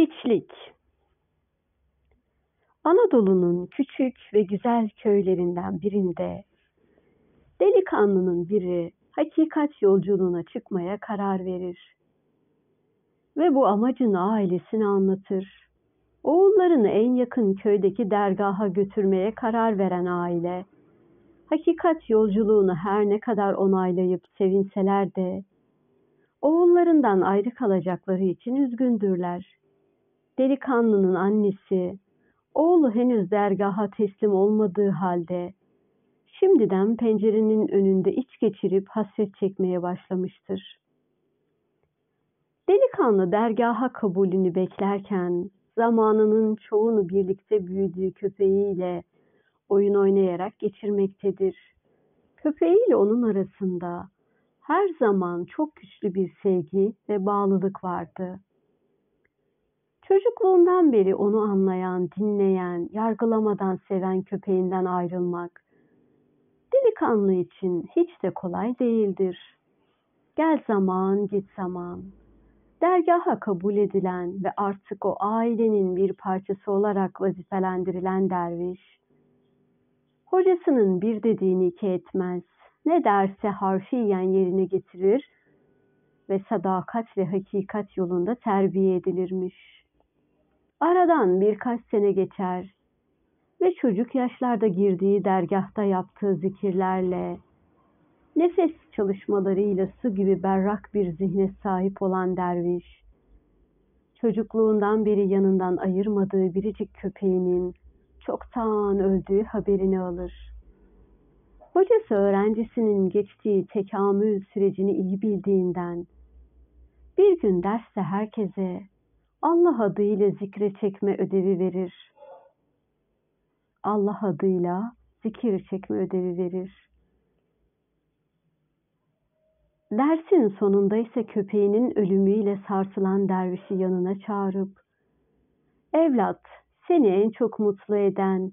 Hiçlik. Anadolu'nun küçük ve güzel köylerinden birinde delikanlının biri hakikat yolculuğuna çıkmaya karar verir ve bu amacını ailesine anlatır. Oğullarını en yakın köydeki dergaha götürmeye karar veren aile, hakikat yolculuğunu her ne kadar onaylayıp sevinseler de oğullarından ayrı kalacakları için üzgündürler. Delikanlının annesi, oğlu henüz dergaha teslim olmadığı halde şimdiden pencerenin önünde iç geçirip hasret çekmeye başlamıştır. Delikanlı dergaha kabulünü beklerken zamanının çoğunu birlikte büyüdüğü köpeğiyle oyun oynayarak geçirmektedir. Köpeğiyle onun arasında her zaman çok güçlü bir sevgi ve bağlılık vardı. Çocukluğundan beri onu anlayan, dinleyen, yargılamadan seven köpeğinden ayrılmak delikanlı için hiç de kolay değildir. Gel zaman, git zaman. Dergaha kabul edilen ve artık o ailenin bir parçası olarak vazifelendirilen derviş, hocasının bir dediğini iki etmez, ne derse harfiyen yerine getirir ve sadakat ve hakikat yolunda terbiye edilirmiş. Aradan birkaç sene geçer ve çocuk yaşlarda girdiği dergahta yaptığı zikirlerle, nefes çalışmalarıyla su gibi berrak bir zihne sahip olan derviş, çocukluğundan beri yanından ayırmadığı biricik köpeğinin çoktan öldüğü haberini alır. Hocası öğrencisinin geçtiği tekamül sürecini iyi bildiğinden, bir gün derste herkese Allah adıyla zikre çekme ödevi verir. Allah adıyla zikir çekme ödevi verir. Dersin sonunda ise köpeğinin ölümüyle sarsılan dervişi yanına çağırıp, "Evlat, seni en çok mutlu eden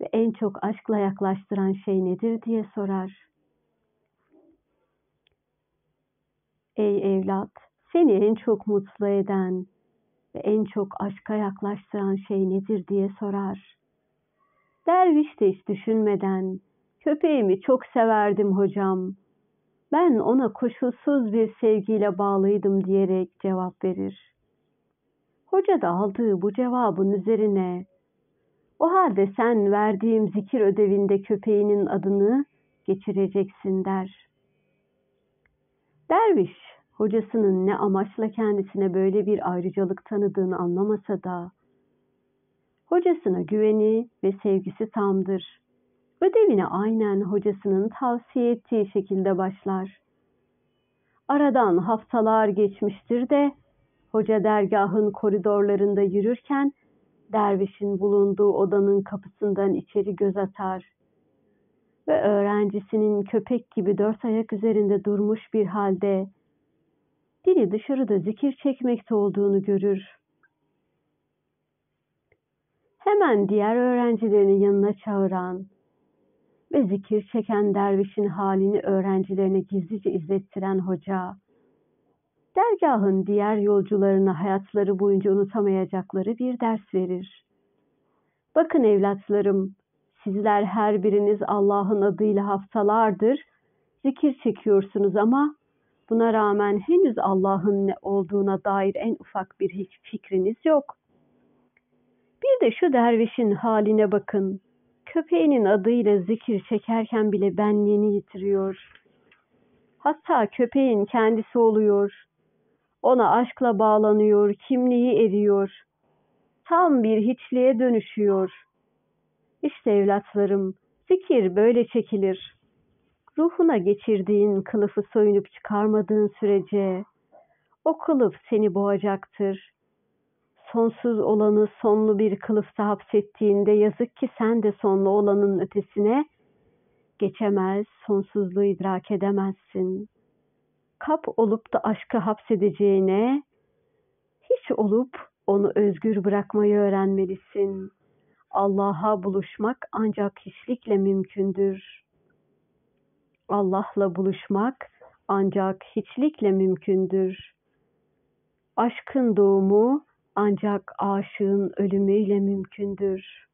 ve en çok aşkla yaklaştıran şey nedir?" diye sorar. "Ey evlat, seni en çok mutlu eden ve en çok aşka yaklaştıran şey nedir?" diye sorar. Derviş de hiç düşünmeden, "Köpeğimi çok severdim hocam. Ben ona koşulsuz bir sevgiyle bağlıydım" diyerek cevap verir. Hoca da aldığı bu cevabın üzerine, "O halde sen verdiğim zikir ödevinde köpeğinin adını geçireceksin" der. Derviş, hocasının ne amaçla kendisine böyle bir ayrıcalık tanıdığını anlamasa da, hocasına güveni ve sevgisi tamdır. Ödevine aynen hocasının tavsiye ettiği şekilde başlar. Aradan haftalar geçmiştir de, hoca dergahın koridorlarında yürürken, dervişin bulunduğu odanın kapısından içeri göz atar ve öğrencisinin köpek gibi dört ayak üzerinde durmuş bir halde, dili dışarıda zikir çekmekte olduğunu görür. Hemen diğer öğrencilerini yanına çağıran ve zikir çeken dervişin halini öğrencilerine gizlice izlettiren hoca, dergahın diğer yolcularına hayatları boyunca unutamayacakları bir ders verir. "Bakın evlatlarım, sizler her biriniz Allah'ın adıyla haftalardır zikir çekiyorsunuz ama buna rağmen henüz Allah'ın ne olduğuna dair en ufak bir hiç fikriniz yok. Bir de şu dervişin haline bakın. Köpeğinin adıyla zikir çekerken bile benliğini yitiriyor. Hatta köpeğin kendisi oluyor. Ona aşkla bağlanıyor, kimliği eriyor. Tam bir hiçliğe dönüşüyor. İşte evlatlarım, zikir böyle çekilir. Ruhuna geçirdiğin kılıfı soyunup çıkarmadığın sürece o kılıf seni boğacaktır. Sonsuz olanı sonlu bir kılıfta hapsettiğinde yazık ki sen de sonlu olanın ötesine geçemez, sonsuzluğu idrak edemezsin. Kap olup da aşkı hapsedeceğine, hiç olup onu özgür bırakmayı öğrenmelisin. Allah'a buluşmak ancak hiçlikle mümkündür. Allah'la buluşmak ancak hiçlikle mümkündür. Aşkın doğumu ancak aşığın ölümüyle mümkündür.